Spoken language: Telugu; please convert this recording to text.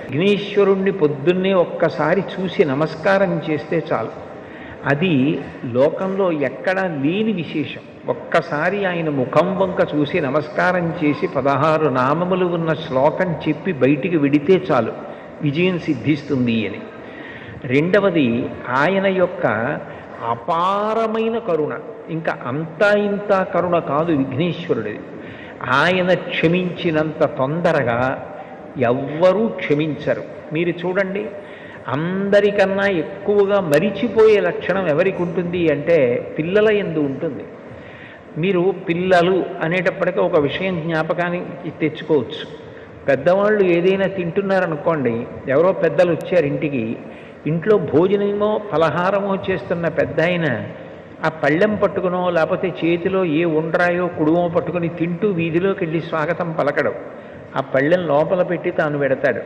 విఘ్నేశ్వరుణ్ణి పొద్దున్నే ఒక్కసారి చూసి నమస్కారం చేస్తే చాలు. అది లోకంలో ఎక్కడా లేని విశేషం. ఒక్కసారి ఆయన ముఖం వంక చూసి నమస్కారం చేసి 16 నామములు ఉన్న శ్లోకం చెప్పి బయటికి విడితే చాలు, విజయం సిద్ధిస్తుంది అని. రెండవది ఆయన యొక్క అపారమైన కరుణ. ఇంకా అంతా ఇంత కరుణ కాదు విఘ్నేశ్వరుడిది. ఆయన క్షమించినంత తొందరగా ఎవ్వరూ క్షమించరు. మీరు చూడండి, అందరికన్నా ఎక్కువగా మరిచిపోయే లక్షణం ఎవరికి ఉంటుంది అంటే పిల్లల యందు ఉంటుంది. మీరు పిల్లలు అనేటప్పటికీ ఒక విషయం జ్ఞాపకానికి తెచ్చుకోవచ్చు. పెద్దవాళ్ళు ఏదైనా తింటున్నారనుకోండి, ఎవరో పెద్దలు వచ్చారు ఇంటికి, ఇంట్లో భోజనమో ఫలహారమో చేస్తున్న పెద్ద ఆయన ఆ పళ్ళెం పట్టుకునో లేకపోతే చేతిలో ఏ ఉండ్రాయో కుడుమో పట్టుకుని తింటూ వీధిలోకి వెళ్ళి స్వాగతం పలకడం, ఆ పళ్ళెం లోపల పెట్టి తాను పెడతాడు.